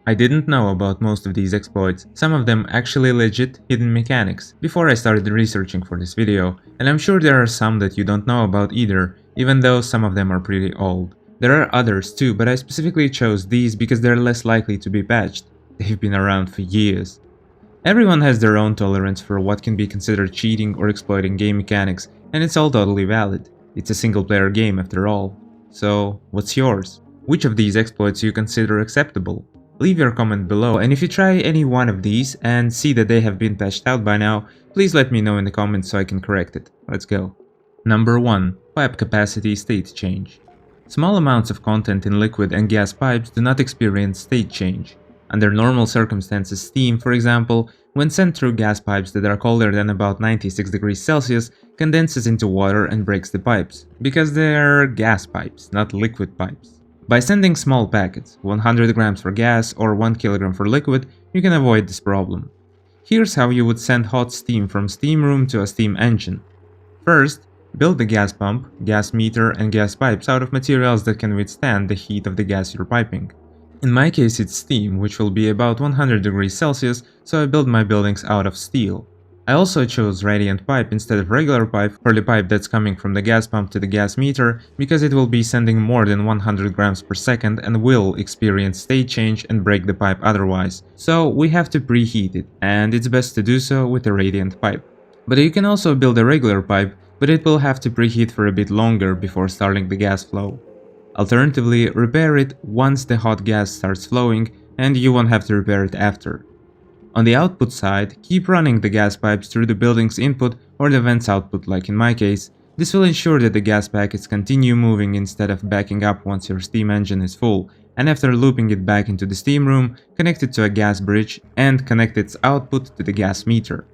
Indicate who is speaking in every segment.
Speaker 1: I didn't know about most of these exploits, some of them actually legit hidden mechanics, before I started researching for this video, and I'm sure there are some that you don't know about either, even though some of them are pretty old. There are others too, but I specifically chose these because they're less likely to be patched. They've been around for years. Everyone has their own tolerance for what can be considered cheating or exploiting game mechanics, and it's all totally valid. It's a single-player game after all. So, what's yours? Which of these exploits you consider acceptable? Leave your comment below, and if you try any one of these and see that they have been patched out by now, please let me know in the comments so I can correct it. Let's go. Number 1. Pipe capacity state change. Small amounts of content in liquid and gas pipes do not experience state change. Under normal circumstances, steam, for example, when sent through gas pipes that are colder than about 96 degrees Celsius, condenses into water and breaks the pipes, because they're gas pipes, not liquid pipes. By sending small packets, 100 grams for gas or 1 kilogram for liquid, you can avoid this problem. Here's how you would send hot steam from steam room to a steam engine. First, build the gas pump, gas meter and gas pipes out of materials that can withstand the heat of the gas you're piping. In my case it's steam, which will be about 100 degrees Celsius, so I build my buildings out of steel. I also chose radiant pipe instead of regular pipe for the pipe that's coming from the gas pump to the gas meter, because it will be sending more than 100 grams per second and will experience state change and break the pipe otherwise, so we have to preheat it, and it's best to do so with a radiant pipe. But you can also build a regular pipe, but it will have to preheat for a bit longer before starting the gas flow. Alternatively, repair it once the hot gas starts flowing, and you won't have to repair it after. On the output side, keep running the gas pipes through the building's input or the vent's output like in my case. This will ensure that the gas packets continue moving instead of backing up once your steam engine is full, and after looping it back into the steam room, connect it to a gas bridge and connect its output to the gas meter.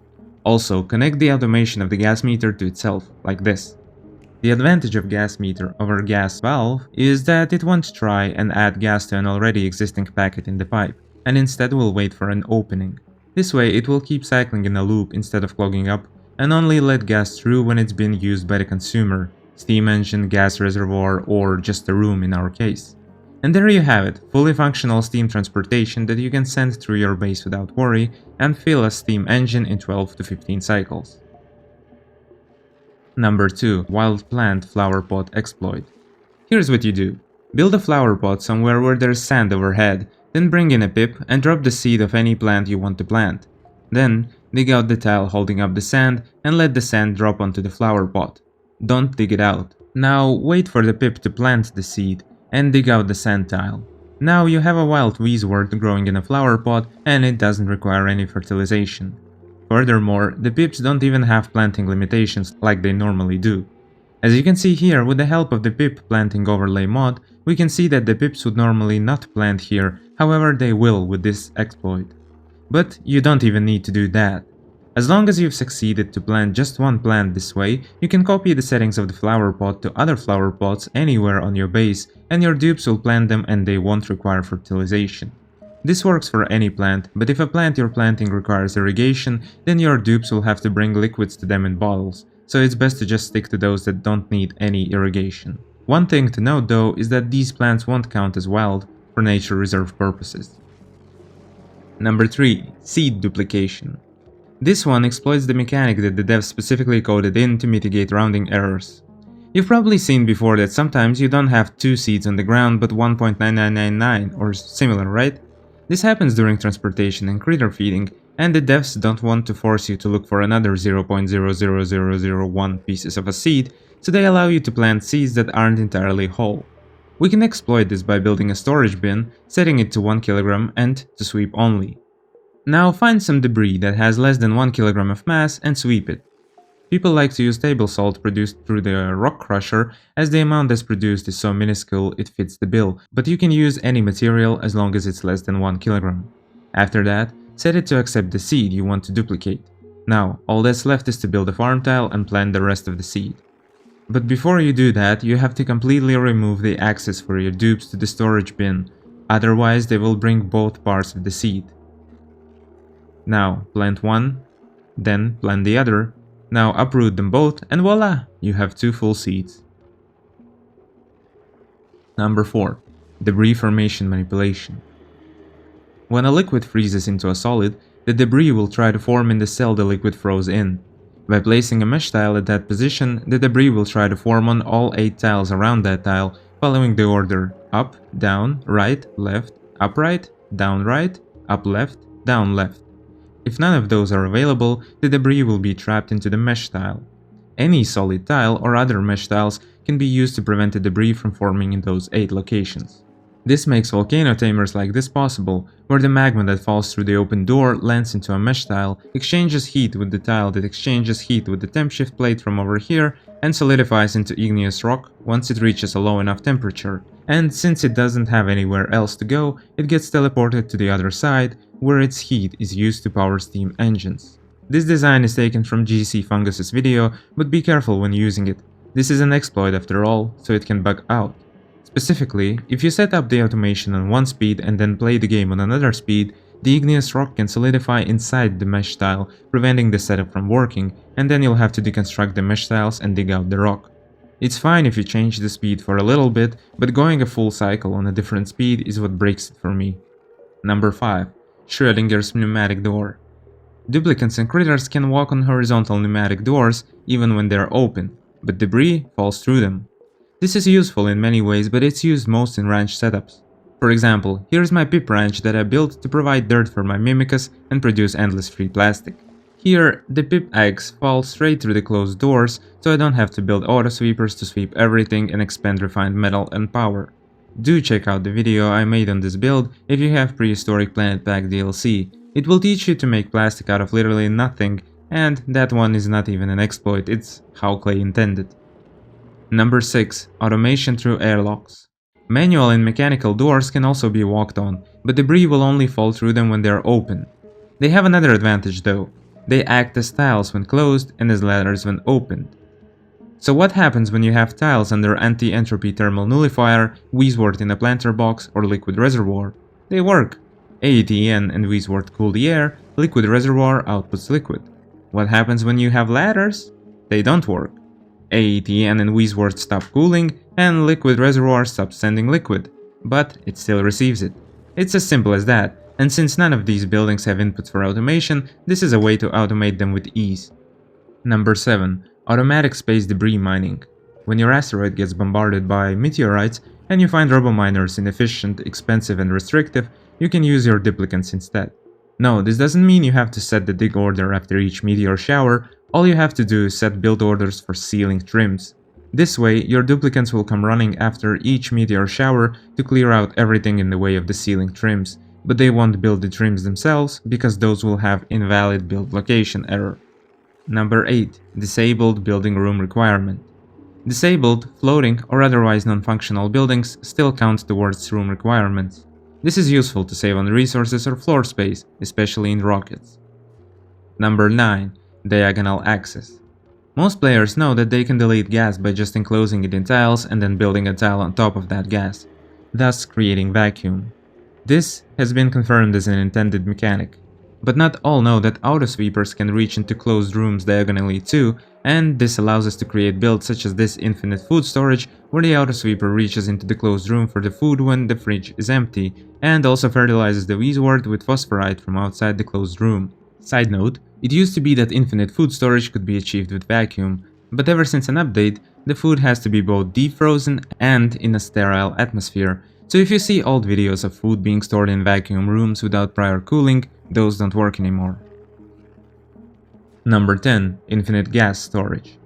Speaker 1: Also, connect the automation of the gas meter to itself, like this. The advantage of gas meter over gas valve is that it won't try and add gas to an already existing packet in the pipe, and instead will wait for an opening. This way it will keep cycling in a loop instead of clogging up, and only let gas through when it's been used by the consumer, steam engine, gas reservoir, or just the room in our case. And there you have it, fully functional steam transportation that you can send through your base without worry, and fill a steam engine in 12 to 15 cycles. Number 2. Wild Plant Flower Pot Exploit. Here's what you do. Build a flower pot somewhere where there's sand overhead, then bring in a pip and drop the seed of any plant you want to plant. Then, dig out the tile holding up the sand and let the sand drop onto the flower pot. Don't dig it out. Now wait for the pip to plant the seed and dig out the sand tile. Now you have a wild weezwort growing in a flower pot and it doesn't require any fertilization. Furthermore, the pips don't even have planting limitations like they normally do. As you can see here, with the help of the pip planting overlay mod, we can see that the pips would normally not plant here, however they will with this exploit. But you don't even need to do that. As long as you've succeeded to plant just one plant this way, you can copy the settings of the flower pot to other flower pots anywhere on your base, and your dupes will plant them and they won't require fertilization. This works for any plant, but if a plant you're planting requires irrigation, then your dupes will have to bring liquids to them in bottles, so it's best to just stick to those that don't need any irrigation. One thing to note though is that these plants won't count as wild for nature reserve purposes. Number 3. Seed Duplication. This one exploits the mechanic that the devs specifically coded in to mitigate rounding errors. You've probably seen before that sometimes you don't have 2 seeds on the ground but 1.9999 or similar, right? This happens during transportation and critter feeding, and the devs don't want to force you to look for another 0.00001 pieces of a seed, so they allow you to plant seeds that aren't entirely whole. We can exploit this by building a storage bin, setting it to 1 kg and to sweep only. Now find some debris that has less than 1 kg of mass and sweep it. People like to use table salt produced through the rock crusher, as the amount that's produced is so minuscule it fits the bill, but you can use any material as long as it's less than 1 kg. After that, set it to accept the seed you want to duplicate. Now, all that's left is to build a farm tile and plant the rest of the seed. But before you do that, you have to completely remove the access for your dupes to the storage bin, otherwise they will bring both parts of the seed. Now, plant one, then plant the other. Now uproot them both and voila, you have 2 full seeds. Number 4. Debris formation manipulation. When a liquid freezes into a solid, the debris will try to form in the cell the liquid froze in. By placing a mesh tile at that position, the debris will try to form on all 8 tiles around that tile, following the order up, down, right, left, up right, down right, up left, down left. If none of those are available, the debris will be trapped into the mesh tile. Any solid tile or other mesh tiles can be used to prevent the debris from forming in those 8 locations. This makes volcano tamers like this possible, where the magma that falls through the open door lands into a mesh tile, exchanges heat with the tile that exchanges heat with the temp shift plate from over here, and solidifies into igneous rock once it reaches a low enough temperature. And since it doesn't have anywhere else to go, it gets teleported to the other side, where its heat is used to power steam engines. This design is taken from GC Fungus's video, but be careful when using it. This is an exploit after all, so it can bug out. Specifically, if you set up the automation on one speed and then play the game on another speed, the igneous rock can solidify inside the mesh tile, preventing the setup from working, and then you'll have to deconstruct the mesh tiles and dig out the rock. It's fine if you change the speed for a little bit, but going a full cycle on a different speed is what breaks it for me. Number 5. Schrödinger's pneumatic door. Duplicants and critters can walk on horizontal pneumatic doors even when they are open, but debris falls through them. This is useful in many ways, but it's used most in ranch setups. For example, here's my pip ranch that I built to provide dirt for my mimicus and produce endless free plastic. Here, the pip eggs fall straight through the closed doors, so I don't have to build auto sweepers to sweep everything and expend refined metal and power. Do check out the video I made on this build if you have Prehistoric Planet Pack DLC. It will teach you to make plastic out of literally nothing, and that one is not even an exploit, it's how Clay intended. Number 6. Automation through airlocks. Manual and mechanical doors can also be walked on, but debris will only fall through them when they are open. They have another advantage though. They act as tiles when closed and as ladders when opened. So what happens when you have tiles under anti-entropy thermal nullifier, Weiswort in a planter box, or liquid reservoir? They work. AETN and Weiswort cool the air, liquid reservoir outputs liquid. What happens when you have ladders? They don't work. AETN and Weiswort stop cooling, and liquid reservoir stops sending liquid, but it still receives it. It's as simple as that, and since none of these buildings have inputs for automation, this is a way to automate them with ease. Number 7. Automatic space debris mining. When your asteroid gets bombarded by meteorites and you find robominers inefficient, expensive and restrictive, you can use your duplicants instead. No, this doesn't mean you have to set the dig order after each meteor shower. All you have to do is set build orders for ceiling trims. This way, your duplicants will come running after each meteor shower to clear out everything in the way of the ceiling trims, but they won't build the trims themselves because those will have invalid build location error. Number 8. Disabled building room requirement. Disabled, floating, or otherwise non-functional buildings still count towards room requirements. This is useful to save on resources or floor space, especially in rockets. Number 9. Diagonal access. Most players know that they can delete gas by just enclosing it in tiles and then building a tile on top of that gas, thus creating vacuum. This has been confirmed as an intended mechanic. But not all know that autosweepers can reach into closed rooms diagonally too, and this allows us to create builds such as this infinite food storage, where the autosweeper reaches into the closed room for the food when the fridge is empty, and also fertilizes the Weiswort with phosphorite from outside the closed room. Side note, it used to be that infinite food storage could be achieved with vacuum, but ever since an update, the food has to be both defrozen and in a sterile atmosphere. So if you see old videos of food being stored in vacuum rooms without prior cooling, those don't work anymore. Number 10. Infinite gas storage.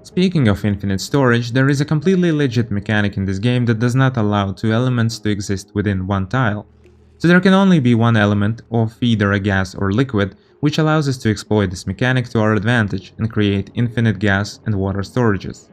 Speaker 1: Speaking of infinite storage, there is a completely legit mechanic in this game that does not allow two elements to exist within one tile. So there can only be one element of either a gas or liquid, which allows us to exploit this mechanic to our advantage and create infinite gas and water storages.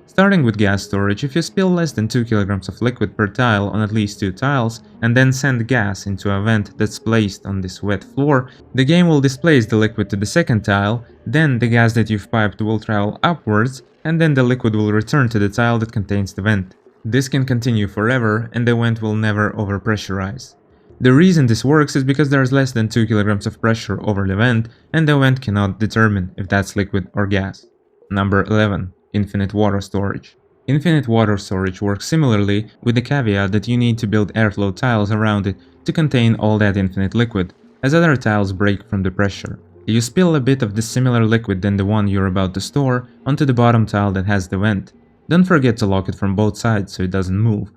Speaker 1: Starting with gas storage, if you spill less than 2 kg of liquid per tile on at least 2 tiles, and then send gas into a vent that's placed on this wet floor, the game will displace the liquid to the second tile, then the gas that you've piped will travel upwards, and then the liquid will return to the tile that contains the vent. This can continue forever, and the vent will never overpressurize. The reason this works is because there is less than 2 kg of pressure over the vent, and the vent cannot determine if that's liquid or gas. Number 11. Infinite water storage. Infinite water storage works similarly, with the caveat that you need to build airflow tiles around it to contain all that infinite liquid, as other tiles break from the pressure. You spill a bit of this similar liquid than the one you're about to store onto the bottom tile that has the vent. Don't forget to lock it from both sides so it doesn't move,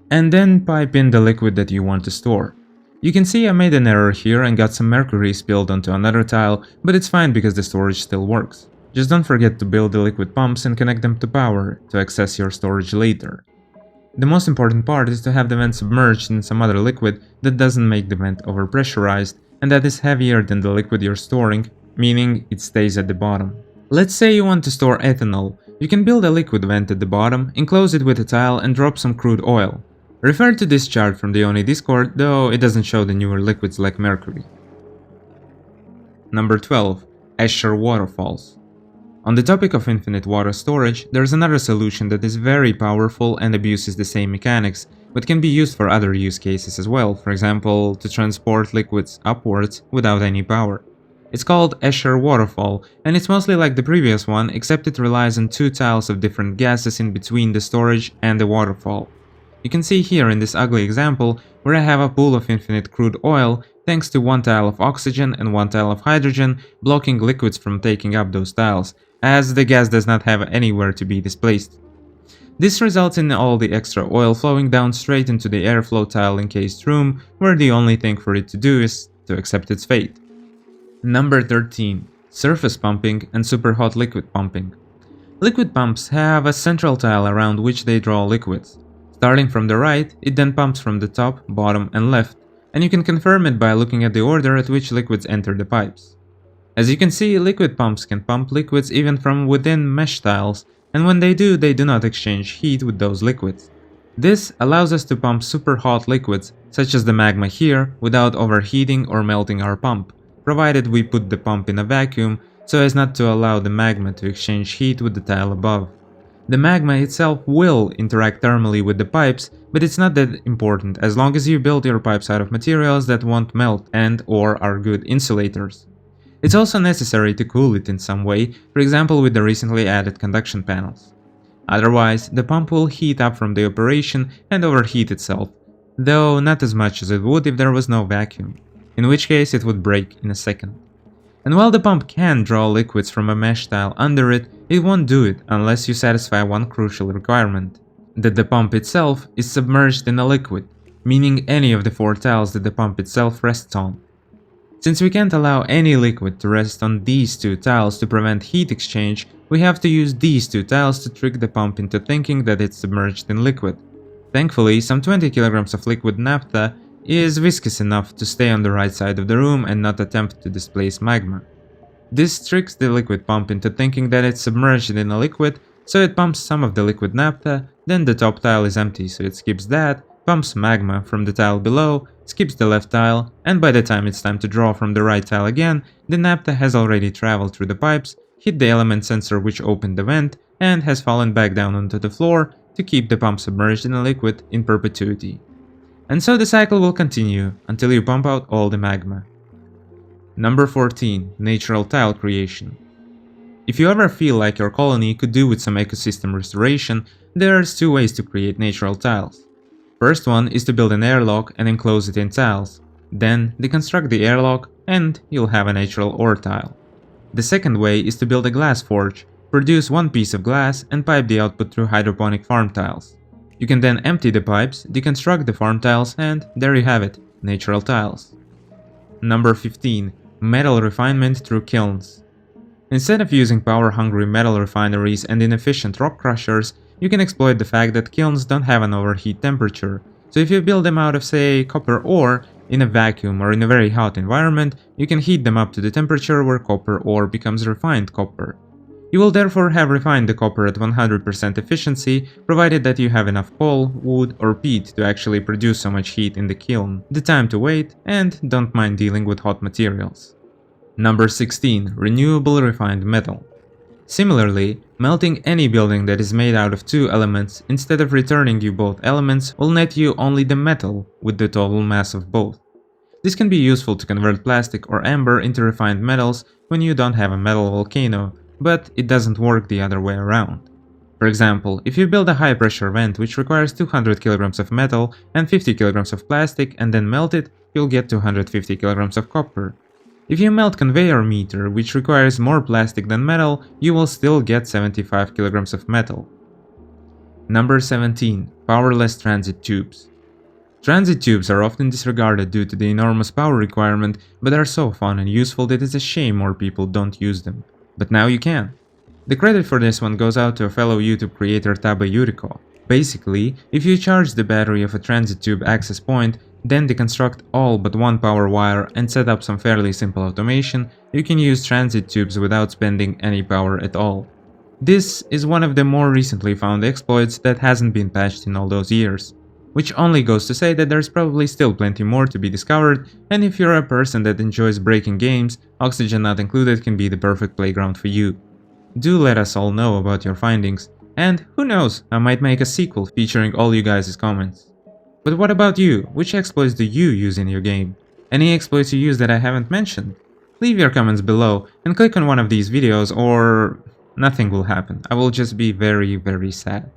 Speaker 1: and then pipe in the liquid that you want to store. You can see I made an error here and got some mercury spilled onto another tile, but it's fine because the storage still works. Just don't forget to build the liquid pumps and connect them to power to access your storage later. The most important part is to have the vent submerged in some other liquid that doesn't make the vent overpressurized and that is heavier than the liquid you're storing, meaning it stays at the bottom. Let's say you want to store ethanol. You can build a liquid vent at the bottom, enclose it with a tile and drop some crude oil. Refer to this chart from the ONI Discord, though it doesn't show the newer liquids like mercury. Number 12. Escher Waterfalls. On the topic of infinite water storage, there's another solution that is very powerful and abuses the same mechanics, but can be used for other use cases as well, for example, to transport liquids upwards without any power. It's called Escher Waterfall, and it's mostly like the previous one, except it relies on two tiles of different gases in between the storage and the waterfall. You can see here in this ugly example where I have a pool of infinite crude oil thanks to one tile of oxygen and one tile of hydrogen blocking liquids from taking up those tiles, as the gas does not have anywhere to be displaced. This results in all the extra oil flowing down straight into the airflow tile encased room, where the only thing for it to do is to accept its fate. Number 13. Surface pumping and superhot liquid pumping. Liquid pumps have a central tile around which they draw liquids. Starting from the right, it then pumps from the top, bottom and left, and you can confirm it by looking at the order at which liquids enter the pipes. As you can see, liquid pumps can pump liquids even from within mesh tiles, and when they do not exchange heat with those liquids. This allows us to pump super hot liquids, such as the magma here, without overheating or melting our pump, provided we put the pump in a vacuum so as not to allow the magma to exchange heat with the tile above. The magma itself will interact thermally with the pipes, but it's not that important as long as you build your pipes out of materials that won't melt and/or are good insulators. It's also necessary to cool it in some way, for example with the recently added conduction panels. Otherwise, the pump will heat up from the operation and overheat itself, though not as much as it would if there was no vacuum, in which case it would break in a second. And while the pump can draw liquids from a mesh tile under it, it won't do it unless you satisfy one crucial requirement, that the pump itself is submerged in a liquid, meaning any of the four tiles that the pump itself rests on. Since we can't allow any liquid to rest on these two tiles to prevent heat exchange, we have to use these two tiles to trick the pump into thinking that it's submerged in liquid. Thankfully, some 20 kilograms of liquid naphtha is viscous enough to stay on the right side of the room and not attempt to displace magma. This tricks the liquid pump into thinking that it's submerged in a liquid, so it pumps some of the liquid naphtha, then the top tile is empty so it skips that, pumps magma from the tile below, skips the left tile, and by the time it's time to draw from the right tile again, the naphtha has already traveled through the pipes, hit the element sensor which opened the vent, and has fallen back down onto the floor to keep the pump submerged in a liquid in perpetuity. And so the cycle will continue until you pump out all the magma. Number 14. Natural tile creation. If you ever feel like your colony could do with some ecosystem restoration, there's two ways to create natural tiles. First one is to build an airlock and enclose it in tiles. Then deconstruct the airlock and you'll have a natural ore tile. The second way is to build a glass forge, produce one piece of glass and pipe the output through hydroponic farm tiles. You can then empty the pipes, deconstruct the farm tiles, and there you have it, natural tiles. Number 15. Metal refinement through kilns. Instead of using power-hungry metal refineries and inefficient rock crushers, you can exploit the fact that kilns don't have an overheat temperature, so if you build them out of, say, copper ore, in a vacuum or in a very hot environment, you can heat them up to the temperature where copper ore becomes refined copper. You will therefore have refined the copper at 100% efficiency, provided that you have enough coal, wood or peat to actually produce so much heat in the kiln, the time to wait, and don't mind dealing with hot materials. Number 16. Renewable refined metal. Similarly, melting any building that is made out of two elements instead of returning you both elements will net you only the metal with the total mass of both. This can be useful to convert plastic or amber into refined metals when you don't have a metal volcano, but it doesn't work the other way around. For example, if you build a high pressure vent which requires 200 kilograms of metal and 50 kilograms of plastic and then melt it, you'll get 250 kilograms of copper. If you melt conveyor meter which requires more plastic than metal, you will still get 75 kilograms of metal. Number 17. Powerless transit tubes. Transit tubes are often disregarded due to the enormous power requirement, but are so fun and useful that it's a shame more people don't use them. But now you can. The credit for this one goes out to a fellow YouTube creator Taba Yuriko. Basically, if you charge the battery of a transit tube access point, then deconstruct all but one power wire and set up some fairly simple automation, you can use transit tubes without spending any power at all. This is one of the more recently found exploits that hasn't been patched in all those years. Which only goes to say that there's probably still plenty more to be discovered, and if you're a person that enjoys breaking games, Oxygen Not Included can be the perfect playground for you. Do let us all know about your findings, and who knows, I might make a sequel featuring all you guys' comments. But what about you? Which exploits do you use in your game? Any exploits you use that I haven't mentioned? Leave your comments below and click on one of these videos or nothing will happen. I will just be very, very sad.